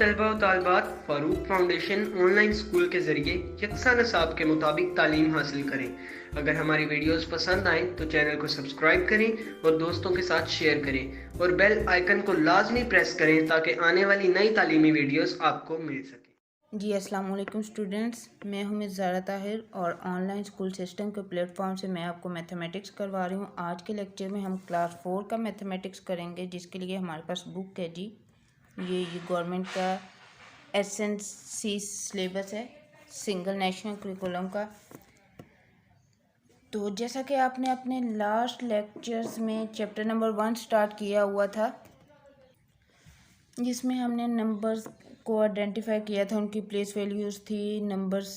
तलबा व तालिबात Farooq foundation online school के ज़रिए यकसा निसाब के मुताबिक तालीम हासिल करें। अगर हमारी वीडियोस पसंद आएँ तो चैनल को सब्सक्राइब करें और दोस्तों के साथ शेयर करें और बेल आइकन को लाजमी प्रेस करें ताकि आने वाली नई तालीमी वीडियोस आपको मिल सके। जी अस्सलाम वालेकुम स्टूडेंट्स, मैं हूं मिस ज़ारा ताहिर और ऑनलाइन स्कूल सिस्टम के प्लेटफॉर्म से मैं आपको मैथमेटिक्स करवा रही हूं। आज के लेक्चर में हम क्लास 4 का मैथमेटिक्स करेंगे, जिसके लिए हमारे पास बुक है जी। ये गवर्नमेंट का एसएनसी सिलेबस है, सिंगल नेशनल करिकुलम का। तो जैसा कि आपने अपने लास्ट लेक्चर्स में चैप्टर नंबर 1 स्टार्ट किया हुआ था, जिसमें हमने नंबर्स को आइडेंटिफाई किया था, उनकी प्लेस वैल्यूज़ थी, नंबर्स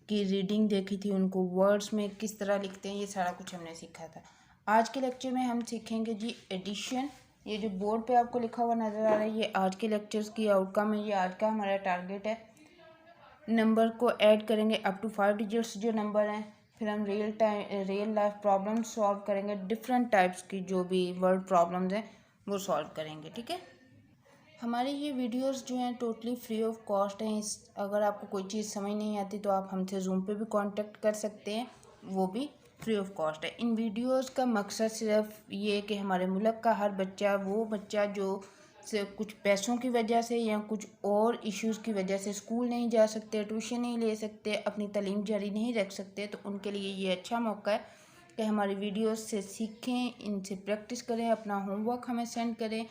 की रीडिंग देखी थी, उनको वर्ड्स में किस तरह लिखते हैं, ये सारा कुछ हमने सीखा था। आज के लेक्चर में हम सीखेंगे जी एडिशन। ये जो बोर्ड पे आपको लिखा हुआ नज़र आ रहा है, ये आज के लेक्चर्स की आउटकम है, ये आज का हमारा टारगेट है। नंबर को ऐड करेंगे अप टू 5 डिजिट्स जो नंबर हैं, फिर हम रियल लाइफ प्रॉब्लम सॉल्व करेंगे, डिफरेंट टाइप्स की जो भी वर्ड प्रॉब्लम्स हैं वो सॉल्व करेंगे, ठीक है। हमारी ये वीडियोस जो हैं टोटली फ्री ऑफ कॉस्ट हैं। अगर आपको कोई चीज़ समझ नहीं आती तो आप हमसे जूम पे भी कांटेक्ट कर सकते हैं, वो भी फ्री ऑफ कॉस्ट है। इन वीडियोस का मकसद सिर्फ ये कि हमारे मुल्क का हर बच्चा, वो बच्चा जो सिर्फ कुछ पैसों की वजह से या कुछ और इश्यूज़ की वजह से स्कूल नहीं जा सकते, ट्यूशन नहीं ले सकते, अपनी तालीम जारी नहीं रख सकते, तो उनके लिए ये अच्छा मौका है कि हमारी वीडियोस से सीखें, इनसे प्रैक्टिस करें, अपना होमवर्क हमें सेंड करें,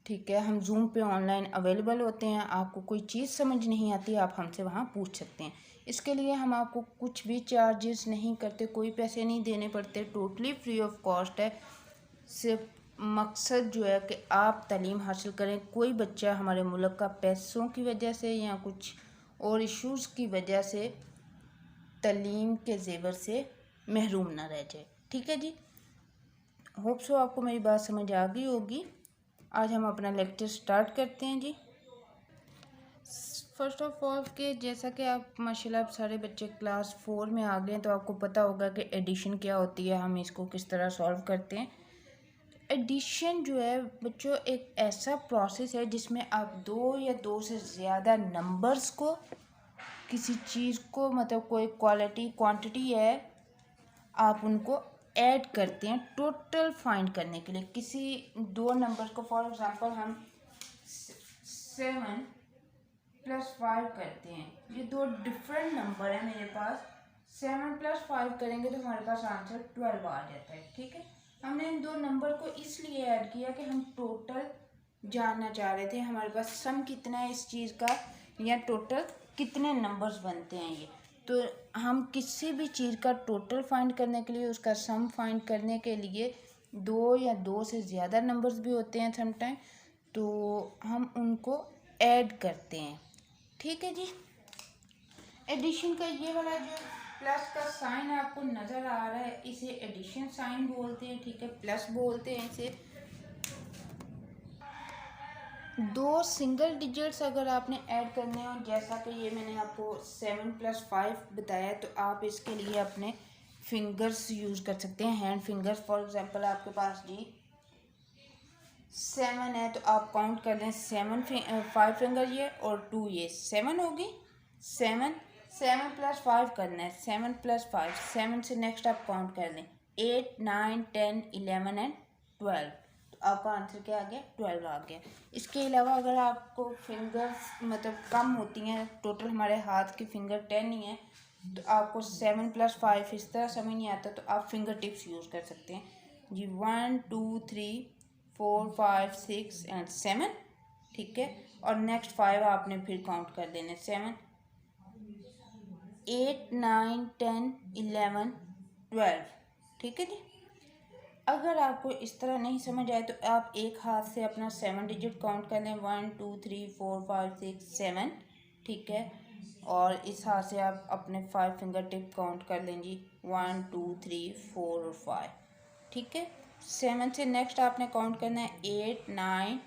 ठीक है। हम जूम पे ऑनलाइन अवेलेबल होते हैं। आपको कोई चीज़ समझ नहीं आती, आप हमसे वहाँ पूछ सकते हैं। इसके लिए हम आपको कुछ भी चार्जेस नहीं करते, कोई पैसे नहीं देने पड़ते, टोटली फ्री ऑफ कॉस्ट है। सिर्फ मकसद जो है कि आप तालीम हासिल करें। कोई बच्चा हमारे मुल्क का पैसों की वजह से या कुछ और इश्यूज़ की वजह से तालीम के ज़ेवर से महरूम ना रह जाए, ठीक है जी। होप सो आपको मेरी बात समझ आ गई होगी। आज हम अपना लेक्चर स्टार्ट करते हैं जी। फर्स्ट ऑफ ऑल के जैसा कि आप माशाल्लाह आप सारे बच्चे क्लास 4 में आ गए हैं, तो आपको पता होगा कि एडिशन क्या होती है, हम इसको किस तरह सॉल्व करते हैं। एडिशन जो है बच्चों एक ऐसा प्रोसेस है जिसमें आप दो या दो से ज़्यादा नंबर्स को, किसी चीज़ को, मतलब कोई क्वालिटी क्वांटिटी है, आप उनको ऐड करते हैं टोटल फाइंड करने के लिए। किसी दो नंबर्स को, फॉर एग्जांपल हम 7 + 5 करते हैं, ये दो डिफरेंट नंबर है मेरे पास। 7 + 5 करेंगे तो हमारे पास आंसर 12 आ जाता है, ठीक है। हमने इन दो नंबर को इसलिए ऐड किया कि हम टोटल जानना चाह रहे थे, हमारे पास सम कितना है इस चीज़ का, या टोटल कितने नंबर्स बनते हैं ये। तो हम किसी भी चीज़ का टोटल फाइंड करने के लिए, उसका सम फाइंड करने के लिए, दो या दो से ज़्यादा नंबर्स भी होते हैं समटाइम, तो हम उनको ऐड करते हैं, ठीक है जी। एडिशन का ये वाला जो प्लस का साइन आपको नज़र आ रहा है, इसे एडिशन साइन बोलते हैं, ठीक है, प्लस बोलते हैं इसे। दो सिंगल डिजिट्स अगर आपने ऐड करने हो, जैसा कि ये मैंने आपको 7 + 5 बताया, तो आप इसके लिए अपने फिंगर्स यूज़ कर सकते हैं, हैंड फिंगर्स। फॉर एग्जांपल आपके पास जी 7 है तो आप काउंट कर लें 5 फिंगर ये और 2 ये 7 होगी। 7 + 5 करना है, 7 + 5, 7 से नेक्स्ट आप काउंट कर लें 8 9 10 11 एंड 12, तो आपका आंसर क्या आ गया, 12 आ गया। इसके अलावा अगर आपको फिंगर्स मतलब कम होती हैं, टोटल हमारे हाथ की फिंगर 10 ही है, तो आपको 7 + 5 इस तरह समझ नहीं आता, तो आप फिंगर टिप्स यूज़ कर सकते हैं जी। 1 2 3 4 5 6 एंड 7, ठीक है। और नेक्स्ट 5 आपने फिर काउंट कर देने, 7 8 9 10 11 12, ठीक है जी। अगर आपको इस तरह नहीं समझ आए तो आप एक हाथ से अपना 7 डिजिट काउंट कर लें, 1 2 3 4 5 6 7, ठीक है। और इस हाथ से आप अपने 5 फिंगर टिप काउंट कर लें जी, 1 2 3 4 और 5, ठीक है। 7 से नेक्स्ट आपने काउंट करना है 8 9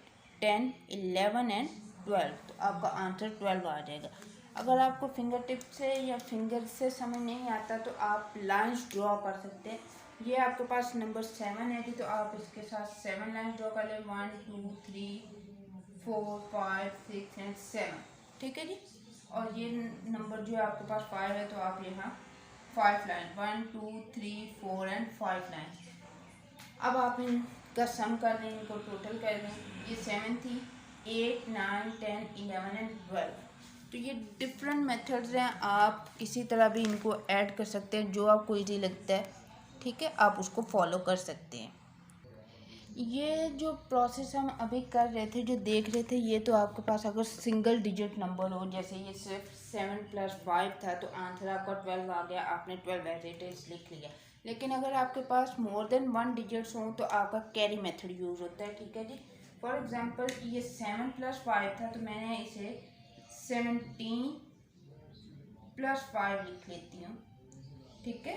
10 11 एंड 12, तो आपका आंसर 12 आ जाएगा। अगर आपको फिंगर टिप से या फिंगर से समझ नहीं आता तो आप लाइंस ड्रॉ कर सकते हैं। ये आपके पास नंबर 7 है जी, तो आप इसके साथ 7 लाइंस ड्रॉ कर लें, 1 2 3 4 5 6 एंड 7, ठीक है जी। और ये नंबर जो है आपके पास 5 है, तो आप यहाँ 5 लाइन 1 2 3 4 एंड 5 लाइन। अब आप इनका सम कर लें, इनको टोटल कर लें। ये 7 थी, 8 9 10 11 एंड 12। तो ये डिफरेंट मेथड्स हैं, आप किसी तरह भी इनको ऐड कर सकते हैं, जो आपको इजी लगता है, ठीक है, आप उसको फॉलो कर सकते हैं। ये जो प्रोसेस हम अभी कर रहे थे, जो देख रहे थे, ये तो आपके पास अगर सिंगल डिजिट नंबर हो, जैसे ये सिर्फ 7 + 5 था, तो आंसर आपका 12 आ गया, आपने 12 एज इट इज लिख लिया। लेकिन अगर आपके पास मोर देन 1 डिजिट्स हों तो आपका कैरी मेथड यूज़ होता है, ठीक है जी। फॉर एग्जांपल ये 7 + 5 था, तो मैंने इसे 17 + 5 लिख लेती हूँ, ठीक है।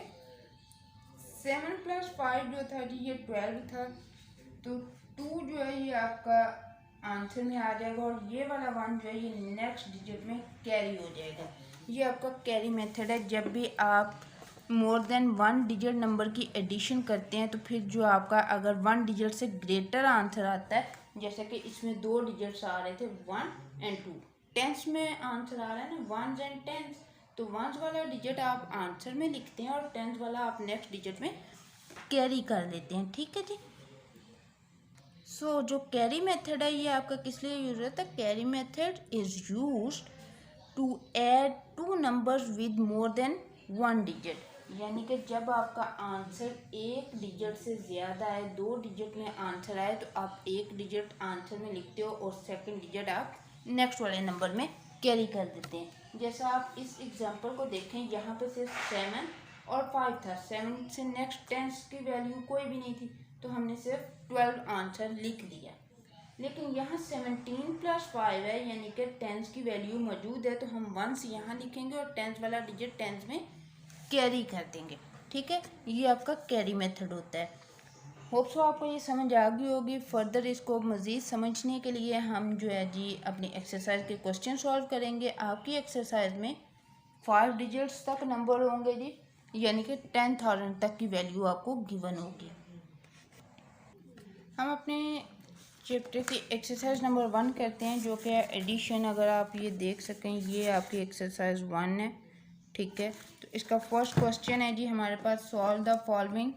7 + 5 जो था जी, ये 12 था, तो 2 जो है ये आपका आंसर में आ जाएगा, और ये वाला 1 जो है ये नेक्स्ट डिजिट में कैरी हो जाएगा। ये आपका कैरी मेथड है। जब भी आप मोर देन 1 डिजिट नंबर की एडिशन करते हैं, तो फिर जो आपका अगर 1 डिजिट से ग्रेटर आंसर आता है, जैसे कि इसमें 2 डिजिट्स आ रहे थे 1 एंड 2, टेंस में आंसर आ रहा है ना, वंस एंड टेंस, तो वंस वाला डिजिट आप आंसर में लिखते हैं और टेंस वाला आप नेक्स्ट डिजिट में कैरी कर लेते हैं, ठीक है जी। सो जो कैरी मेथड है ये आपका किस लिए यूज होता है? Carry method is used to add 2 numbers with more than 1 digit. यानी कि जब आपका आंसर एक डिजिट से ज़्यादा है, 2 डिजिट में आंसर आए, तो आप एक डिजिट आंसर में लिखते हो और सेकंड डिजिट आप नेक्स्ट वाले नंबर में कैरी कर देते हैं। जैसा आप इस एग्जांपल को देखें, यहाँ पे सिर्फ 7 और 5 था, 7 से नेक्स्ट टेंस की वैल्यू कोई भी नहीं थी, तो हमने सिर्फ 12 आंसर लिख दिया। लेकिन यहाँ 17 + 5 है, यानी कि टेंस की वैल्यू मौजूद है, तो हम वंस यहाँ लिखेंगे और टेंस वाला डिजिट टेंस में कैरी कर देंगे, ठीक है। ये आपका कैरी मेथड होता है। होप सो आपको ये समझ आ गई होगी। फर्दर इसको मज़ीद समझने के लिए हम जो है जी अपनी एक्सरसाइज के क्वेश्चन सॉल्व करेंगे। आपकी एक्सरसाइज में 5 डिजिट्स तक नंबर होंगे जी, यानी कि 10,000 तक की वैल्यू आपको गिवन होगी। हम अपने चैप्टर की एक्सरसाइज नंबर 1 करते हैं, जो कि है एडिशन। अगर आप ये देख सकें, ये आपकी एक्सरसाइज 1 है, ठीक है। तो इसका फर्स्ट क्वेश्चन है जी हमारे पास, सॉल्व द फॉलोइंग।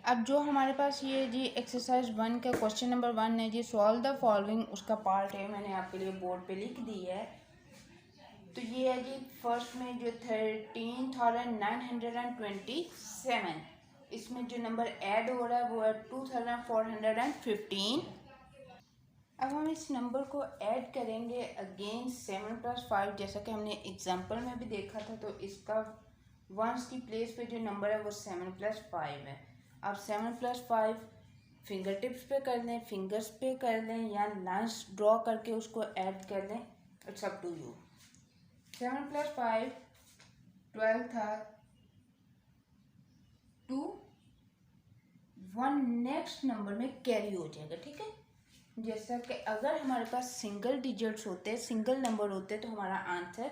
अब जो हमारे पास ये जी एक्सरसाइज 1 का क्वेश्चन नंबर 1 है जी, सॉल्व द फॉलोइंग, उसका पार्ट है मैंने आपके लिए बोर्ड पे लिख दी है। तो ये है जी फर्स्ट में जो 13,927, इसमें जो नंबर ऐड हो रहा है वो है 2,415। अब हम इस नंबर को ऐड करेंगे अगेन 7 + 5, जैसा कि हमने एग्जांपल में भी देखा था। तो इसका वंस की प्लेस पे जो नंबर है वो 7 + 5 है। अब 7 + 5 फिंगर टिप्स पे कर लें, फिंगर्स पे कर लें, या लाइन्स ड्रॉ करके उसको ऐड कर लें, इट्स अप टू यू। 7 + 5 12 था, 2 1 नेक्स्ट नंबर में कैरी हो जाएगा, ठीक है। जैसा कि अगर हमारे पास सिंगल डिजिट्स होते, सिंगल नंबर होते, तो हमारा आंसर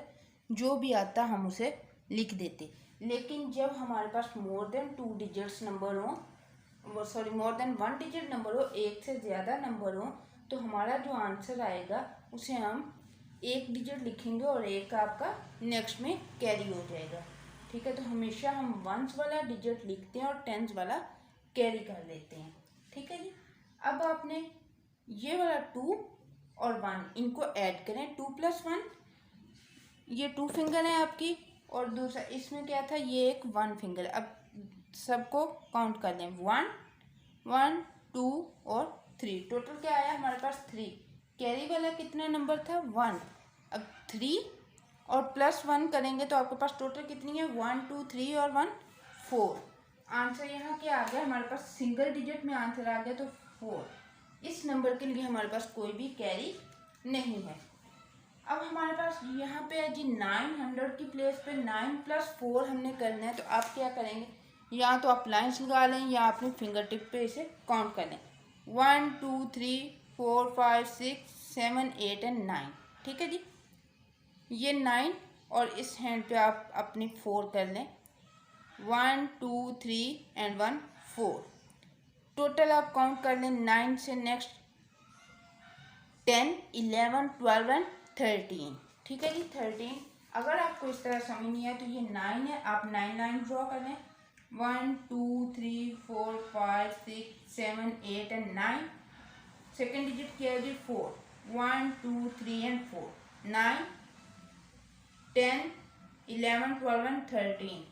जो भी आता हम उसे लिख देते। लेकिन जब हमारे पास मोर देन 2 डिजिट्स नंबर हो, मोर देन 1 डिजिट नंबर हो, एक से ज़्यादा नंबर हो, तो हमारा जो आंसर आएगा उसे हम एक डिजिट लिखेंगे और एक आपका नेक्स्ट में कैरी हो जाएगा, ठीक है। तो हमेशा हम वंस वाला डिजिट लिखते हैं और टेंस वाला कैरी कर लेते हैं, ठीक है जी। अब आपने ये वाला 2 और 1 इनको ऐड करें, 2 + 1, ये 2 फिंगर है आपकी, और दूसरा इसमें क्या था, ये एक 1 फिंगर। अब सबको काउंट कर लें, 1 1 2 और 3, टोटल क्या आया हमारे पास 3। कैरी वाला कितना नंबर था, 1। अब 3 और +1 करेंगे तो आपके पास टोटल कितनी है, 1 2 3 और 1 4। आंसर यहाँ क्या आ गया हमारे पास, सिंगल डिजिट में आंसर आ गया, तो 4। इस नंबर के लिए हमारे पास कोई भी कैरी नहीं है। अब हमारे पास यहाँ पे है जी 900 की प्लेस पे 9 + 4 हमने करना है। तो आप क्या करेंगे, या तो आप लाइन्स लगा लें या अपने फिंगर टिप पे इसे काउंट कर लें, 1 2 3 4 5 6 7 8 एंड 9, ठीक है जी। ये 9 और इस हैंड पे आप अपनी 4 कर लें, 1 2 3 एंड 1 4। टोटल आप काउंट कर लें, 9 से नेक्स्ट 10, 11, 12 एंड 13। ठीक है जी, 13। अगर आपको इस तरह समझ नहीं है तो ये 9 है, आप 9 लाइन ड्रॉ कर लें। 1 2 3 4 5 6 7 8 एंड 9। सेकेंड डिजिट क्या है जी? 4। 1 2 3 एंड 4। 9 10 11 12 एंड 13।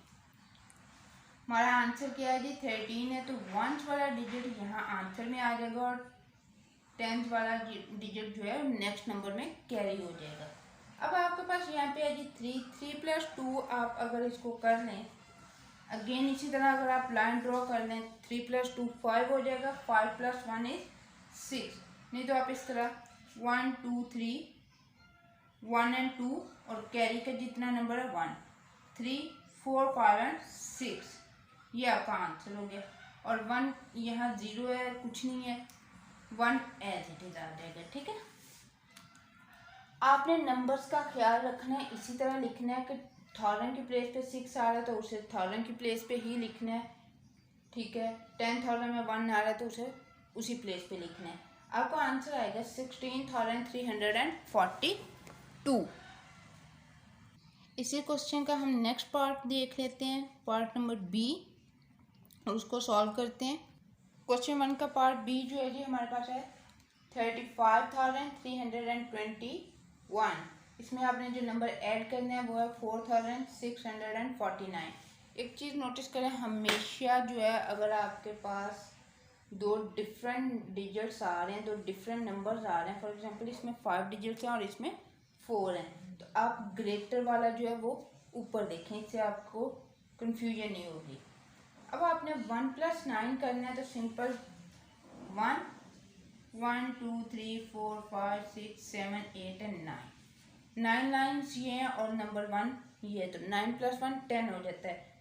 हमारा आंसर क्या है जी? 13 है। तो वंस वाला डिजिट यहाँ आंसर में आ जाएगा और 10th वाला डिजिट जो है नेक्स्ट नंबर में कैरी हो जाएगा। अब आपके पास यहाँ पे है जी 3 प्लस 2। आप अगर इसको कर लें अगेन इसी तरह अगर आप लाइन ड्रॉ कर लें 3 प्लस 2 5 हो जाएगा। 5 प्लस 1 इज 6। नहीं तो आप इस तरह 1 2 3 1 एंड 2 और कैरी का जितना नंबर है 1 3 4 5 एंड 6, ये आपका आंसर हो गया। और 1 यहाँ 0 है, कुछ नहीं है, 1 एज इट इज आ जाएगा। ठीक है, आपने नंबर्स का ख्याल रखना है, इसी तरह लिखना है कि 1000 की प्लेस पे 6 आ रहा है तो उसे 1000 की प्लेस पे ही लिखना है। ठीक है, 10,000 में 1 आ रहा है तो उसे उसी प्लेस पे लिखना है। आपका आंसर आएगा 16,342। इसी क्वेश्चन का हम नेक्स्ट पार्ट देख लेते हैं, पार्ट नंबर बी, और उसको सॉल्व करते हैं। क्वेश्चन 1 का पार्ट बी जो है जी हमारे पास है 35,321। इसमें आपने जो नंबर ऐड करना है वो है 4,649। एक चीज़ नोटिस करें, हमेशा जो है अगर आपके पास दो डिफरेंट डिजिट्स आ रहे हैं, दो डिफरेंट नंबर्स आ रहे हैं, फॉर एग्जांपल इसमें 5 डिजिट्स हैं और इसमें 4 हैं, तो आप ग्रेटर वाला जो है वो ऊपर देखें, इससे आपको कंफ्यूजन नहीं होगी। अब आपने 1 + 9 करना है तो सिंपल 1 1 2 3 4 5 6 7 8 एंड 9 लाइन्स ये हैं और नंबर 1 ये है, तो 9 + 1 10 हो जाता है।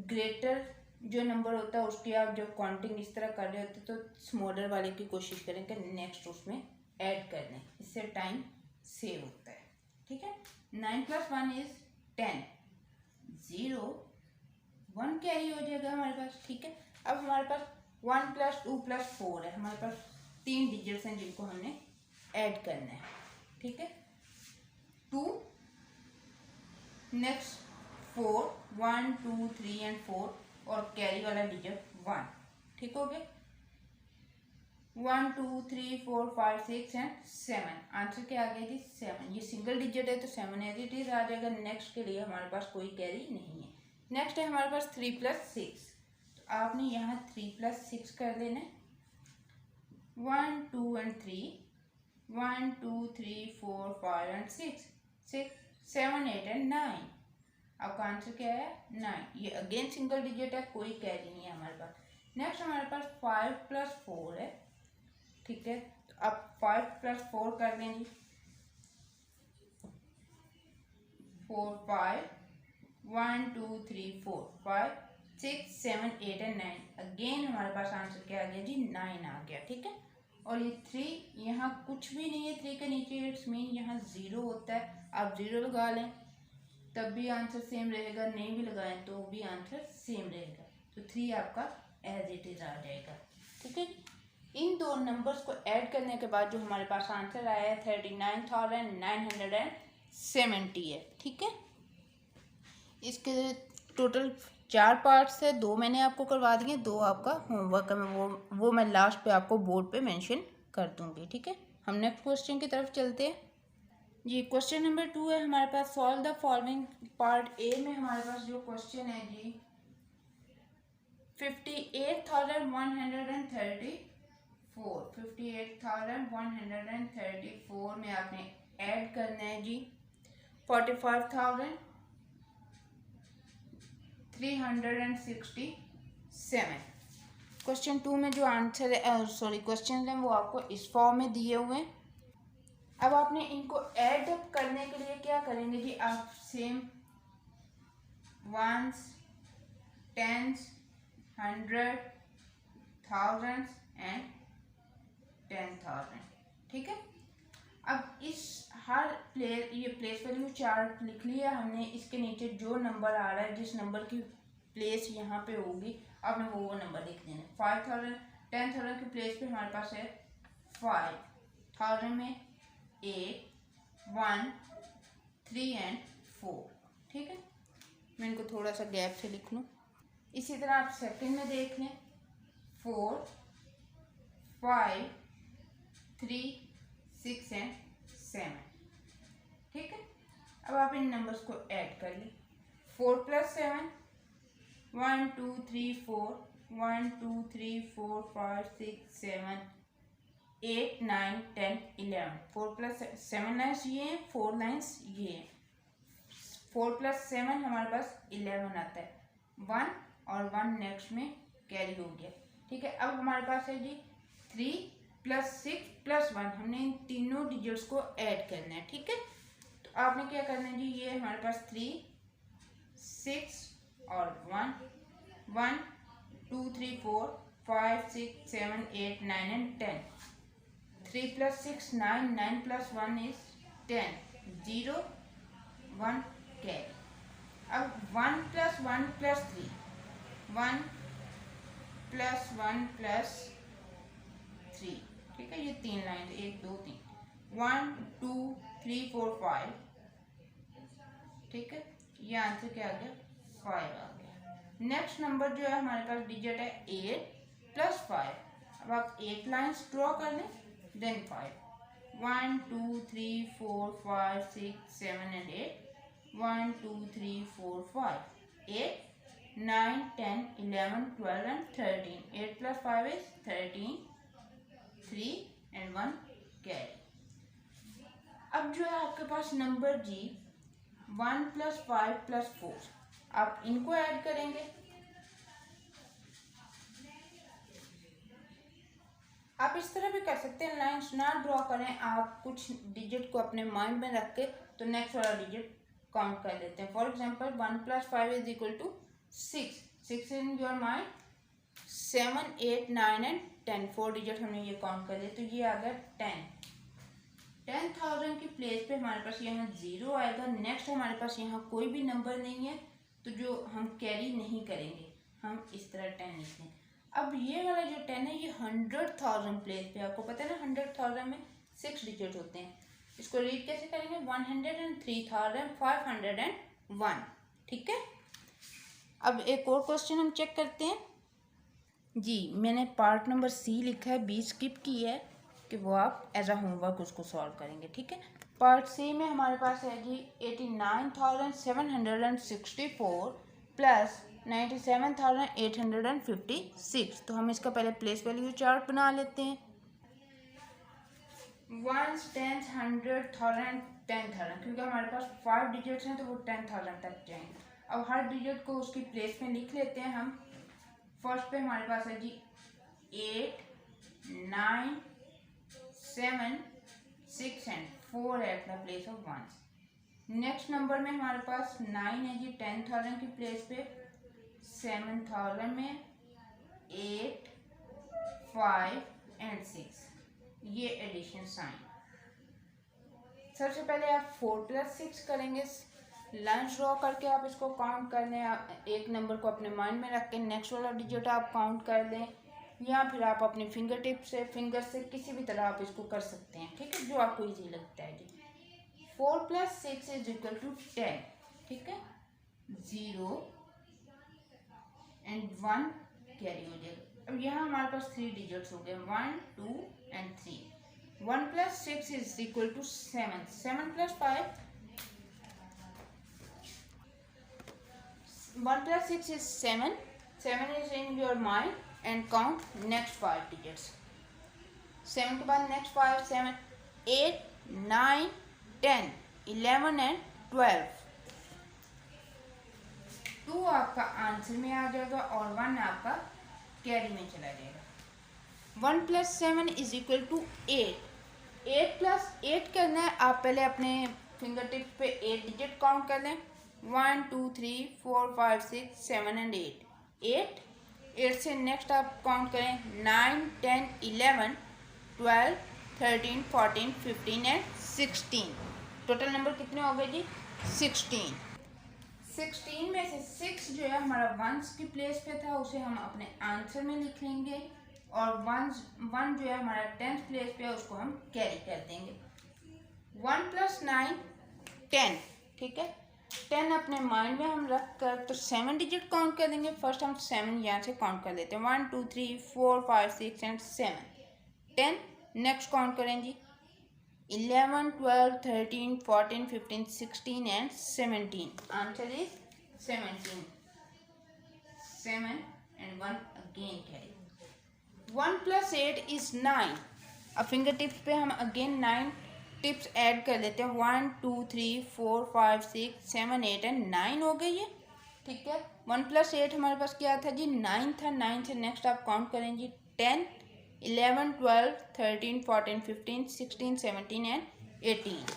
ग्रेटर जो नंबर होता है उसकी आप जब काउंटिंग इस तरह कर रहे होते तो स्मॉलर वाले की कोशिश करें कि नेक्स्ट उसमें ऐड कर दें, इससे टाइम सेव होता है। ठीक है, 9 + 1 इज 10, 0 1 कैरी हो जाएगा हमारे पास। ठीक है, अब हमारे पास 1 + 2 + 4 है, हमारे पास 3 डिजिट्स हैं जिनको हमने ऐड करना है। ठीक है, 2 नेक्स्ट 4 1 2 3 एंड 4 और कैरी वाला डिजिट 1। ठीक हो गया, 1 2 3 4 5 6 एंड 7। आंसर क्या आ गया जी? 7। ये सिंगल डिजिट है तो 7 एज इट इज आ जाएगा। नेक्स्ट के लिए हमारे पास कोई कैरी नहीं है। नेक्स्ट है हमारे पास 3 + 6, तो आपने यहाँ 3 + 6 कर लेना है। 1 2 एंड 3 1 2 3 4 5 एंड 6 7 8 एंड 9। आपका आंसर क्या है? 9। ये अगेन सिंगल डिजिट है, कोई कैरी नहीं है हमारे पास। नेक्स्ट हमारे पास 5 + 4 है। ठीक है, तो अब 5 + 4 कर लें जी। 4 5 1 2 3 4 5 6 7 8 एंड 9। अगेन हमारे पास आंसर क्या आ गया जी? 9 आ गया। ठीक है, और ये 3 यहाँ कुछ भी नहीं है, 3 के नीचे इट्स मीन यहाँ 0 होता है। आप 0 लगा लें तब भी आंसर सेम रहेगा, नहीं भी लगाएं तो भी आंसर सेम रहेगा। तो 3 आपका एज इट इज आ जाएगा। ठीक है, इन दो नंबर्स को ऐड करने के बाद जो हमारे पास आंसर आया है 39,970 है। ठीक है, इसके टोटल 4 पार्ट्स है, 2 मैंने आपको करवा दिए, 2 आपका होमवर्क है, वो मैं लास्ट पे आपको बोर्ड पे मेंशन कर दूंगी। ठीक है, हम नेक्स्ट क्वेश्चन की तरफ चलते हैं जी। क्वेश्चन नंबर 2 है हमारे पास, solve the following. Part A में हमारे पास जो क्वेश्चन है जी 58,134 में आपने ऐड करना है जी 45,367। क्वेश्चन 2 में जो आंसर है क्वेश्चन है वो आपको इस फॉर्म में दिए हुए हैं। अब आपने इनको ऐड करने के लिए क्या करेंगे जी? आप same ones, tens, 100, thousands and 10,000। ठीक है, अब इस हर ये प्लेस वैल्यू चार्ट लिख लिया हमने। इसके नीचे जो नंबर आ रहा है, जिस नंबर की प्लेस यहाँ पे होगी, आपने वो नंबर लिख देना। 5,000 10,000 की प्लेस पे हमारे पास है 5। थाउजेंड में 8, 1, 3 एंड 4। ठीक है, मैं इनको थोड़ा सा गैप से लिख लूँ। इसी तरह आप सेकंड में देख लें, 4, 5, 3, 6 एंड 7। ठीक है, अब आप इन नंबर्स को ऐड कर लें। 4 + 7, 1 2 3 4, 1 2 3 4 5 6 7 8 9 10 11। 4 + 7 लाइन्स ये हैं, 4 लाइन्स ये हैं। 4 + 7 हमारे पास 11 आता है। 1 और 1 नेक्स्ट में कैरी हो गया। ठीक है, अब हमारे पास है जी 3 + 6 + 1। हमने इन तीनों डिजिट्स को ऐड करना है। ठीक है, तो आपने क्या करना है जी, ये हमारे पास 3, 6 और 1, 1 2 3 4 5 6 7 8 9 एंड 10। 3 + 6 9, 9 + 1 is 10, 0 1 carry. अब 1 + 1 + 3, 1 + 1 + 3। ठीक है, ये 3 लाइन, 1 2 3, 1 2 3 4 5। ठीक है, ये आंसर क्या आ गया, 5 आ गया। नेक्स्ट नंबर जो है हमारे पास डिजिट है 8 + 5। अब आप 8 लाइन्स ड्रॉ कर लें, then 5, 1 2 3 4 5 6 7 and 8, 1 2 3 4 5 8 9 10 11 12 and 13। 8 + 5 is 13, 3 and 1 carry. अब जो है आपके पास नंबर जी 1 + 5 + 4, आप इनको ऐड करेंगे। आप इस तरह भी कर सकते हैं, लाइन्स ना ड्रॉ करें, आप कुछ डिजिट को अपने माइंड में रख के तो नेक्स्ट वाला डिजिट काउंट कर लेते हैं। For example 1 + 5 = 6। 6 in your mind, 7 8 9 and 10। 4 digit हमने ये काउंट कर लिया, तो ये आ गया 10। 10,000 की प्लेस पे हमारे पास यहाँ 0 आएगा। नेक्स्ट हमारे पास यहाँ कोई भी नंबर नहीं है, तो जो हम कैरी नहीं करेंगे, हम इस तरह 10 लिखते हैं। अब ये वाला जो 10 है ये 100,000 प्लेस पे, आपको पता है ना 100,000 में 6 डिजिट होते हैं। इसको रीड कैसे करेंगे, 103,501। ठीक है, अब एक और क्वेश्चन हम चेक करते हैं जी। मैंने पार्ट नंबर सी लिखा है, बी स्किप की है कि वो आप एज अ होमवर्क उसको सॉल्व करेंगे। ठीक है, पार्ट सी में हमारे पास है जी 89,764 + 97,856। तो हम इसका पहले प्लेस वैल्यू चार्ट बना लेते हैं। 1, 10, 100, 1000, 10,000, क्योंकि हमारे पास 5 डिजिट्स हैं तो वो 10,000 तक जाएंगे। अब हर डिजिट को उसकी प्लेस में लिख लेते हैं हम। फर्स्ट पे हमारे पास है जी 8 9 7 6 and 4 at the place of 1। Next number में हमारे पास 9 है जी 10,000 की प्लेस पे, 7,000 में 8 5 एंड 6, ये एडिशन साइन। सबसे पहले आप 4 + 6 करेंगे, लाइन ड्रॉ करके आप इसको काउंट कर लें। एक नंबर को अपने माइंड में रख के नेक्स्ट वाला डिजिट आप काउंट कर लें, या फिर आप अपने फिंगर से किसी भी तरह आप इसको कर सकते हैं। ठीक है, जो आपको इजी लगता है जी। 4 + 6 = 10। ठीक है, 0 एंड 1 कैरी हो जाएगा। अब यहाँ हमारे पास 3 डिजिट्स हो गए, 1 2 and 3। 1 + 6 = 7। 7 + 5, 1 + 6 is 7. 7 is in your mind and count next 5 digits. 7 के बाद next 5, 7, 8 9 10 11 and 12। 2 आपका आंसर में आ जाएगा और 1 आपका कैरी में चला जाएगा। 1 + 7 = 8। 8 + 8 करना है, आप पहले अपने फिंगर टिप पे 8 डिजिट काउंट कर लें। 1 2 3 4 5 6 7 एंड 8। 8 से नेक्स्ट आप काउंट करें 9 10 11 12 13 14 15 एंड 16। टोटल नंबर कितने हो गए जी, 16। 16 में से 6 जो है हमारा 1s की प्लेस पे था, उसे हम अपने आंसर में लिख लेंगे, और 1 जो है हमारा 10th प्लेस पे है, उसको हम कैरी कर 1 + 9 10, ठीक है। 10 अपने माइंड में हम रख कर तो 7 डिजिट काउंट कर देंगे। फर्स्ट हम 7 यहाँ से काउंट कर लेते हैं, 1 2 3 4 5 6 एंड 7 10। नेक्स्ट काउंट करें जी, 11 12 13 14 15 16 and 17। Answer is 17। 7 and 1 again carry। 1 + 8 is 9। अब फिंगर टिप्स पे हम अगेन 9 टिप्स ऐड कर देते हैं। 1 2 3 4 5 6 7 8 एंड 9 हो गई है, ठीक है। 1 + 8 हमारे पास क्या था जी, 9 था। 9 से नेक्स्ट आप काउंट करें जी, 10 11 12 13 14 15 16 17 एंड 18,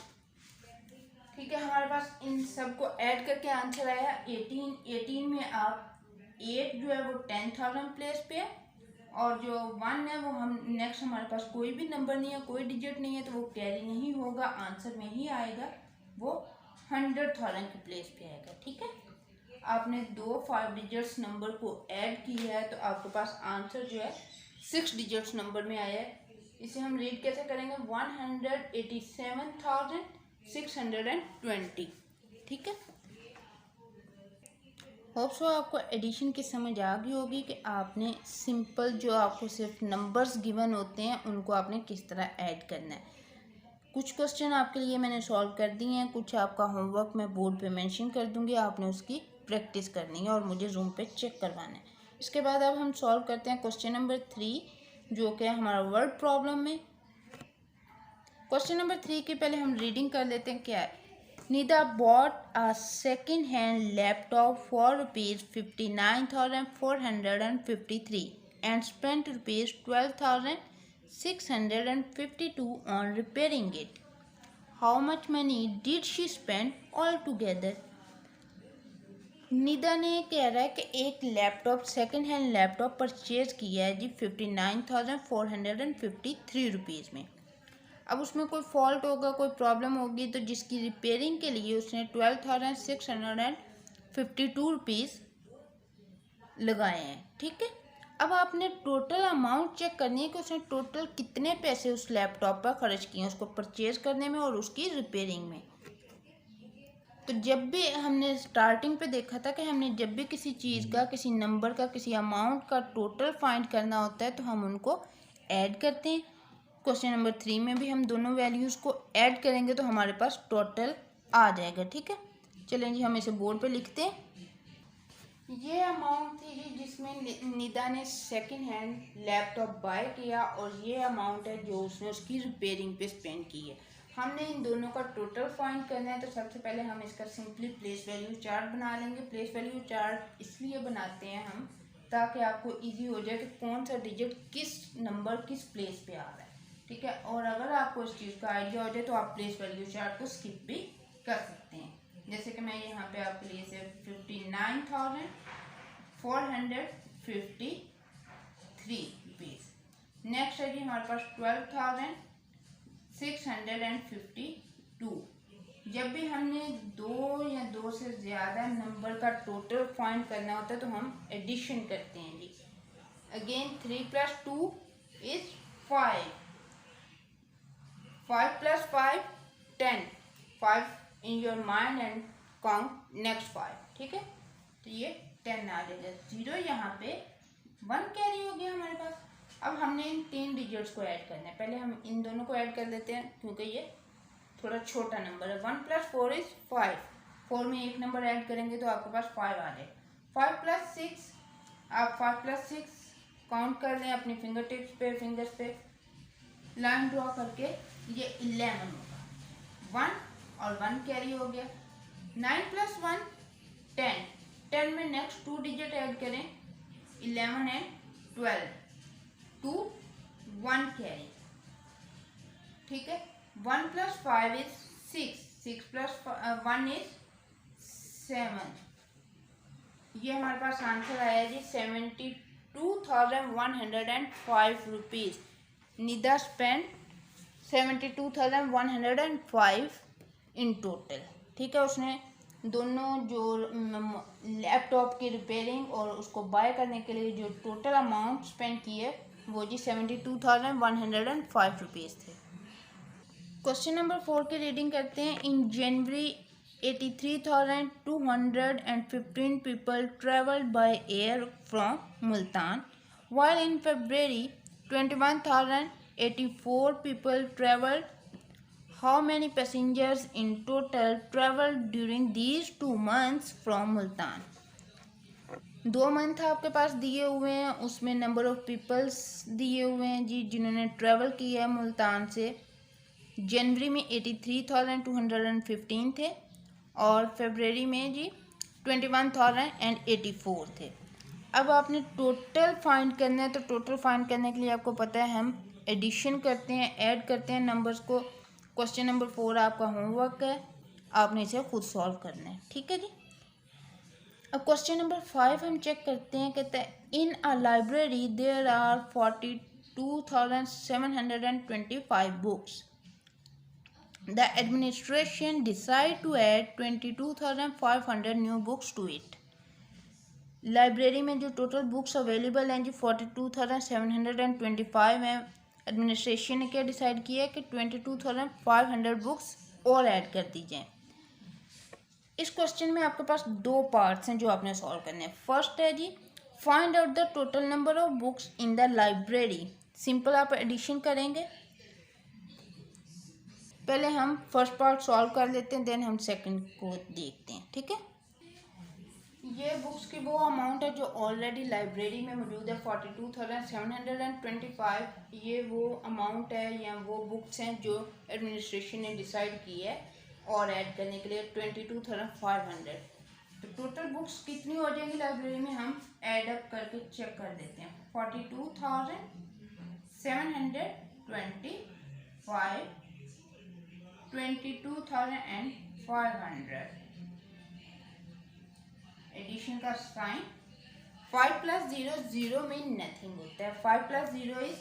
ठीक है। हमारे पास इन सबको ऐड करके आंसर आया 18। 18 में आप 8 जो है वो 10,000 प्लेस पे है, और जो 1 है वो हम नेक्स्ट, हमारे पास कोई भी नंबर नहीं है, कोई डिजिट नहीं है, तो वो कैरी नहीं होगा, आंसर में ही आएगा, वो 100,000 की प्लेस पे आएगा, ठीक है। आपने दो 5 डिजिट्स नंबर को ऐड किया है तो आपके पास आंसर जो है 6 डिजिट्स नंबर में आया है। इसे हम रीड कैसे करेंगे, 187,620, ठीक है। होप सो आपको एडिशन की समझ आ गई होगी कि आपने सिंपल जो आपको सिर्फ नंबर्स गिवन होते हैं उनको आपने किस तरह ऐड करना है। कुछ क्वेश्चन आपके लिए मैंने सॉल्व कर दिए हैं, कुछ आपका होमवर्क मैं बोर्ड पे मेंशन कर दूंगी, आपने उसकी प्रैक्टिस करनी है और मुझे रूम पे चेक करवाना है। इसके बाद अब हम सॉल्व करते हैं क्वेश्चन नंबर 3, जो कि है हमारा वर्ड प्रॉब्लम में। क्वेश्चन नंबर 3 के पहले हम रीडिंग कर लेते हैं। क्या है, Nida bought a second-hand laptop for ₹59,453 and spent ₹12,652 on repairing it. How much money did she spend altogether? Nida ने कह रहा है कि एक laptop, second hand laptop purchase किया है जी 59,453 रुपीज़ में। अब उसमें कोई फॉल्ट होगा, कोई प्रॉब्लम होगी, तो जिसकी रिपेयरिंग के लिए उसने 12,652 रुपीज़ लगाए हैं, ठीक है। अब आपने टोटल अमाउंट चेक करनी है कि उसने टोटल कितने पैसे उस लैपटॉप पर खर्च किए हैं, उसको परचेज करने में और उसकी रिपेयरिंग में। तो जब भी हमने स्टार्टिंग पे देखा था कि हमने जब भी किसी चीज़ का, किसी नंबर का, किसी अमाउंट का टोटल फाइंड करना होता है तो हम उनको ऐड करते हैं। क्वेश्चन नंबर 3 में भी हम दोनों वैल्यूज़ को ऐड करेंगे तो हमारे पास टोटल आ जाएगा, ठीक है। चलें जी, हम इसे बोर्ड पे लिखते हैं। ये अमाउंट थी जी जिसमें निदा ने सेकंड हैंड लैपटॉप बाय किया, और ये अमाउंट है जो उसने उसकी रिपेयरिंग पे स्पेंड की है। हमने इन दोनों का टोटल फाइंड करना है, तो सबसे पहले हम इसका सिंपली प्लेस वैल्यू चार्ट बना लेंगे। प्लेस वैल्यू चार्ट इसलिए बनाते हैं हम ताकि आपको ईजी हो जाए कि कौन सा डिजिट किस नंबर किस प्लेस पे आ रहा है, ठीक है। और अगर आपको इस चीज़ का आइडिया हो जाए तो आप प्लेस वैल्यू चार्ट को स्किप भी कर सकते हैं। जैसे कि मैं यहाँ पे आपके लिए से 59,453 रुपीज़। नेक्स्ट है जी हमारे पास 12,652। जब भी हमने दो या दो से ज़्यादा नंबर का टोटल फाइंड करना होता है तो हम एडिशन करते हैं जी। Again 3 + 2 is 5, 5 + 5 10, 5 in your mind and count next 5, ठीक है। तो ये 10 आ जाएगा, 0 यहाँ पे 1 कैरी हो गया हमारे पास। अब हमने इन 3 डिजिट्स को ऐड करना है। पहले हम इन दोनों को ऐड कर देते हैं क्योंकि ये थोड़ा छोटा नंबर है। 1 + 4 is 5, 4 में एक नंबर ऐड करेंगे तो आपके पास 5 आ जाएगा। 5 + 6, आप 5 + 6 काउंट कर लें अपनी फिंगर्स पे लाइन ड्रॉ करके, ये 11 होगा। 1 और 1 कैरी हो गया। 9 + 1 10, 10 में नेक्स्ट 2 डिजिट ऐड करें, 11 एंड 12, 2 1 कैरी, ठीक है। 1 + 5 is 6, 6 + 1 is 7। ये हमारे पास आंसर आया जी 72,105 rupees. Nida spend 72,105 in total, ठीक है। उसने दोनों जो लैपटॉप की रिपेयरिंग और उसको बाय करने के लिए जो टोटल अमाउंट स्पेंड किए वो जी 72,105 रुपीज़ थे। क्वेश्चन नंबर 4 की रीडिंग करते हैं। इन जनवरी 83,215 people traveled by air from Multan, while in February 21,084 people traveled. How many passengers in total traveled during these 2 months from Multan? 2 month आपके पास दिए हुए हैं, उसमें नंबर ऑफ पीपल्स दिए हुए हैं जी जिन्होंने ट्रैवल किया है मुल्तान से। जनवरी में 83,215 थे और फरवरी में जी 21,084 थे। अब आपने टोटल फाइंड करना है, तो टोटल फाइंड करने के लिए आपको पता है हम एडिशन करते हैं, ऐड करते हैं नंबर्स को। क्वेश्चन नंबर 4 आपका होमवर्क है, आपने इसे खुद सॉल्व करना है, ठीक है जी। अब क्वेश्चन नंबर 5 हम चेक करते हैं। कहते हैं in a library there are 42,725 books. The administration decide to add 22,500 new books to it. Library में जो टोटल बुक्स अवेलेबल हैं जी 42,725 हैं। एडमिनिस्ट्रेशन ने क्या डिसाइड किया है कि 22,500 बुक्स और ऐड कर दी जाएं। इस क्वेश्चन में आपके पास 2 पार्ट्स हैं जो आपने सॉल्व करने हैं। फर्स्ट है जी find out the total number of books in the library. Simple आप एडिशन करेंगे। पहले हम फर्स्ट पार्ट सॉल्व कर लेते हैं, देन हम सेकंड को देखते हैं, ठीक है। ये बुक्स की वो अमाउंट है जो ऑलरेडी लाइब्रेरी में मौजूद है 42,725। ये वो अमाउंट है या वो बुक्स हैं जो एडमिनिस्ट्रेशन ने डिसाइड की है और ऐड करने के लिए 22,500। तो टोटल बुक्स कितनी हो जाएंगी लाइब्रेरी में, हम ऐड अप करके चेक कर देते हैं। 42,725 22,500 एडिशन का साइन। 5 + 0 0 में नथिंग होता है। 5 + 0 इज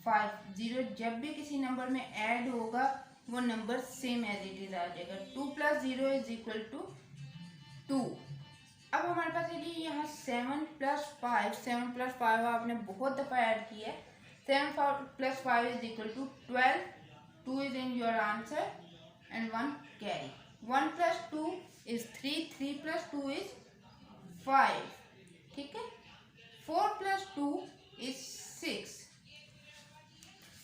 5। 0 जब भी किसी नंबर में ऐड होगा वो number same as it is आ जाएगा। 2 + 0 = 2। अब हमारे पास है जी यहाँ 7 + 5। 7 + 5 आपने बहुत दफ़ा ऐड किया है। 7 + 5 = 12। 2 is in your answer and 1 carry. 1 + 2 is 3. 3 + 2 is 5, ठीक है। 4 + 2 is 6।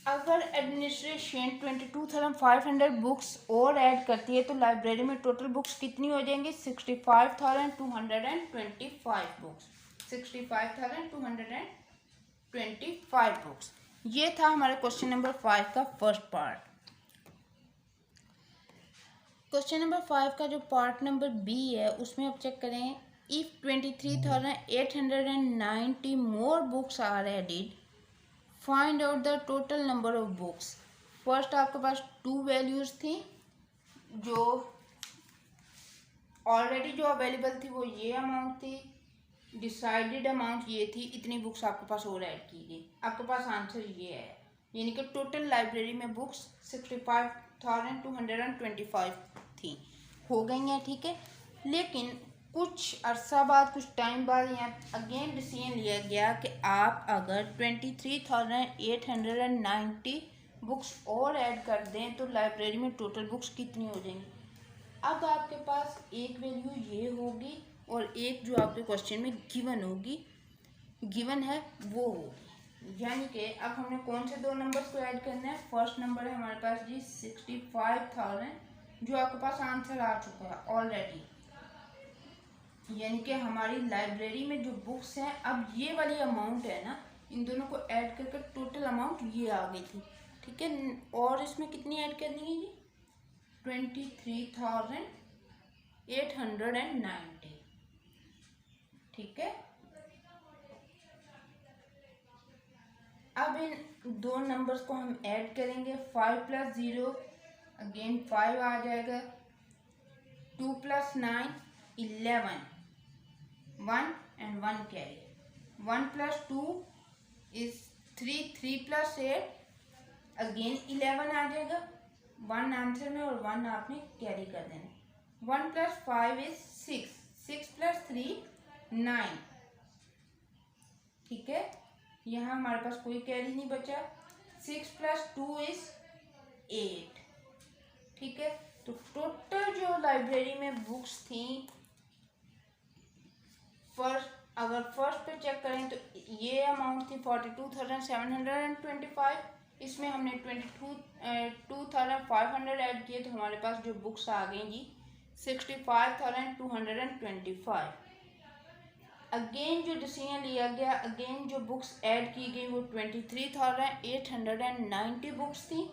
अगर एडमिनिस्ट्रेशन 22,500 बुक्स और ऐड करती है तो लाइब्रेरी में टोटल बुक्स कितनी हो जाएंगी? 65,225 बुक्स। 65,225 बुक्स। ये था हमारे क्वेश्चन नंबर 5 का फर्स्ट पार्ट। क्वेश्चन नंबर 5 का जो पार्ट नंबर बी है उसमें आप चेक करें। If 23,890 more books are added, find out the total number of books. First आपके पास 2 वैल्यूज थी जो ऑलरेडी जो अवेलेबल थी वो ये अमाउंट थी, डिसाइडेड अमाउंट ये थी, इतनी बुक्स आपके पास और ऐड की गई। आपके पास आंसर ये है, यानी कि टोटल लाइब्रेरी में बुक्स 65,225 थी, हो गई हैं, ठीक है। लेकिन कुछ अरसा बाद, कुछ टाइम बाद यहाँ अगेन डिसीजन लिया गया कि आप अगर 23,890 बुक्स और ऐड कर दें तो लाइब्रेरी में टोटल बुक्स कितनी हो जाएंगी। अब आपके पास एक वैल्यू ये होगी और एक जो आपके क्वेश्चन में गिवन होगी, गिवन है वो होगी। यानी कि अब हमने कौन से 2 नंबर्स को ऐड करना है। फर्स्ट नंबर है हमारे पास जी 65,000 जो आपके पास आंसर आ चुका है ऑलरेडी। यानी कि हमारी लाइब्रेरी में जो बुक्स हैं, अब ये वाली अमाउंट है ना, इन दोनों को ऐड करके टोटल अमाउंट ये आ गई थी, ठीक है। और इसमें कितनी ऐड करनी है जी? 23,890, ठीक है। अब इन 2 नंबर्स को हम ऐड करेंगे। 5 + 0 अगेन 5 आ जाएगा। 2 + 9 11, 1 and 1 carry. 1 + 2 is 3. 3 + 8 अगेन 11 आ जाएगा 1 आंसर में और 1 आपने कैरी कर देना। 1 + 5 is 6. 6 + 3 9, ठीक है। यहाँ हमारे पास कोई कैरी नहीं बचा। 6 + 2 is 8, ठीक है। तो टोटल जो लाइब्रेरी में बुक्स थी, अगर फर्स्ट पे चेक करें तो ये अमाउंट थी 42,725। इसमें हमने 2,500 ऐड किए तो हमारे पास जो बुक्स आ गई जी 65,225। अगेन जो डिसीजन लिया गया, अगेन जो बुक्स ऐड की गई वो 23,890 बुक्स थी।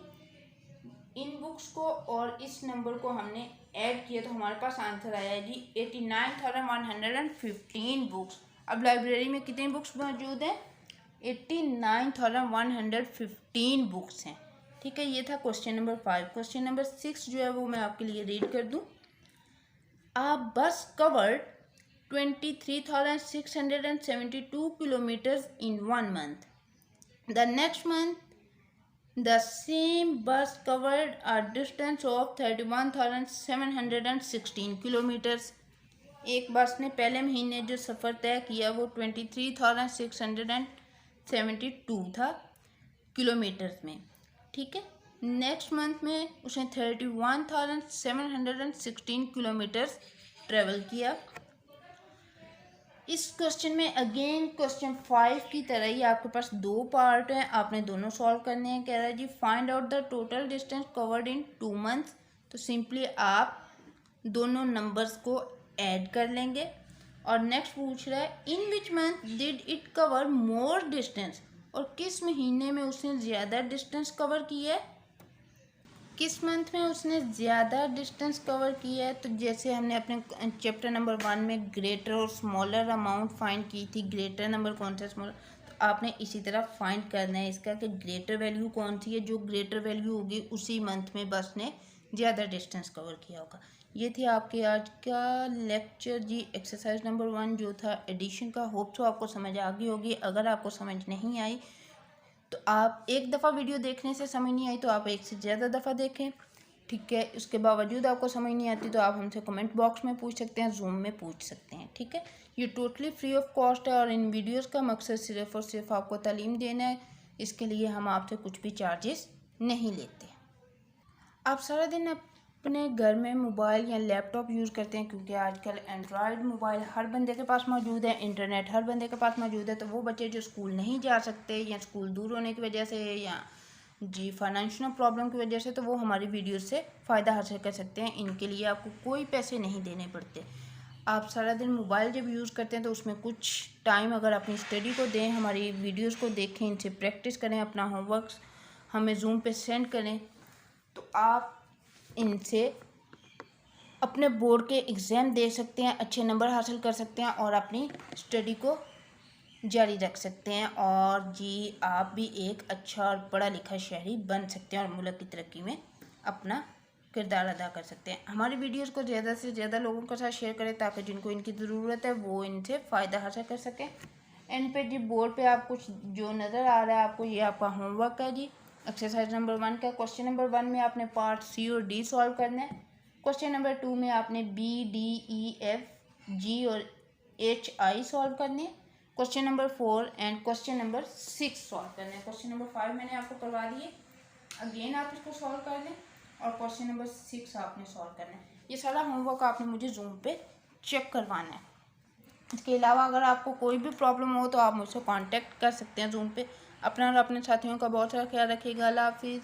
इन बुक्स को और इस नंबर को हमने ऐड किया तो हमारे पास आंसर आया जी 89,115 बुक्स। अब लाइब्रेरी में कितनी बुक्स मौजूद हैं? 89,115 बुक्स हैं। ठीक है, ये था क्वेश्चन नंबर 5। क्वेश्चन नंबर 6 जो है वो मैं आपके लिए रीड कर दूं। आ बस covered 23,672 kilometers in 1 month. The next month, the same bus covered a distance of 31,716 kilometers. एक बस ने पहले महीने जो सफ़र तय किया वो 23,672 था किलोमीटर्स में। ठीक है, नेक्स्ट मंथ में उसने 31,716 किलोमीटर्स ट्रेवल किया। इस क्वेश्चन में अगेन क्वेश्चन 5 की तरह ही आपके पास दो पार्ट हैं, आपने दोनों सॉल्व करने हैं। कह रहा है जी find out the total distance covered in 2 months. तो सिंपली आप दोनों नंबर्स को ऐड कर लेंगे। और नेक्स्ट पूछ रहा है in which month did it cover more distance, और किस महीने में उसने ज़्यादा डिस्टेंस कवर किया है, किस मंथ में उसने ज़्यादा डिस्टेंस कवर किया है। तो जैसे हमने अपने चैप्टर नंबर 1 में ग्रेटर और स्मॉलर अमाउंट फाइंड की थी, ग्रेटर नंबर कौन सा स्मॉलर, तो आपने इसी तरह फाइंड करना है इसका कि ग्रेटर वैल्यू कौन सी है। जो ग्रेटर वैल्यू होगी उसी मंथ में बस ने ज़्यादा डिस्टेंस कवर किया होगा। ये थी आपके आज का लेक्चर जी, एक्सरसाइज नंबर 1 जो था एडिशन का। होप सो आपको समझ आ गई होगी। अगर आपको समझ नहीं आई तो आप एक दफ़ा वीडियो देखने से समझ नहीं आई तो आप एक से ज़्यादा दफ़ा देखें। ठीक है, उसके बावजूद आपको समझ नहीं आती तो आप हमसे कमेंट बॉक्स में पूछ सकते हैं, जूम में पूछ सकते हैं। ठीक है, ये टोटली फ्री ऑफ कॉस्ट है और इन वीडियोस का मकसद सिर्फ़ और सिर्फ आपको तालीम देना है। इसके लिए हम आपसे कुछ भी चार्जेस नहीं लेते। आप सारा दिन अपने घर में मोबाइल या लैपटॉप यूज़ करते हैं, क्योंकि आजकल एंड्रॉयड मोबाइल हर बंदे के पास मौजूद है, इंटरनेट हर बंदे के पास मौजूद है। तो वो बच्चे जो स्कूल नहीं जा सकते या स्कूल दूर होने की वजह से या जी फाइनेंशियल प्रॉब्लम की वजह से, तो वो हमारी वीडियो से फ़ायदा हासिल कर सकते हैं। इनके लिए आपको कोई पैसे नहीं देने पड़ते। आप सारा दिन मोबाइल जब यूज़ करते हैं तो उसमें कुछ टाइम अगर अपनी स्टडी को दें, हमारी वीडियोज़ को देखें, इनसे प्रैक्टिस करें, अपना होमवर्क हमें जूम पे सेंड करें, तो आप इनसे अपने बोर्ड के एग्ज़ाम दे सकते हैं, अच्छे नंबर हासिल कर सकते हैं और अपनी स्टडी को जारी रख सकते हैं। और जी आप भी एक अच्छा और पढ़ा लिखा शहरी बन सकते हैं और मुल्क की तरक्की में अपना किरदार अदा कर सकते हैं। हमारी वीडियोस को ज़्यादा से ज़्यादा लोगों के साथ शेयर करें ताकि जिनको इनकी ज़रूरत है वो इनसे फ़ायदा हासिल कर सकें। एंड पे जी बोर्ड पे आप कुछ जो नज़र आ रहा है आपको, ये आपका होमवर्क है जी, एक्सरसाइज नंबर 1 का। क्वेश्चन नंबर 1 में आपने पार्ट सी और डी सॉल्व करना है। क्वेश्चन नंबर 2 में आपने बी, डी, ई, एफ, जी और एच, आई सॉल्व करने हैं। Question number 4 and question number 6 solve करना है। क्वेश्चन नंबर 5 मैंने आपको करवा दिए, अगेन आप इसको सॉल्व कर लें। और क्वेश्चन नंबर 6 आपने सॉल्व करना है। ये सारा होमवर्क आपने मुझे जूम पे चेक करवाना है। इसके अलावा अगर आपको कोई भी प्रॉब्लम हो तो आप मुझसे कांटेक्ट कर सकते हैं जूम पे। अपना और अपने साथियों का बहुत सारा ख्याल रखिएगा। अल्लाह हाफिज़।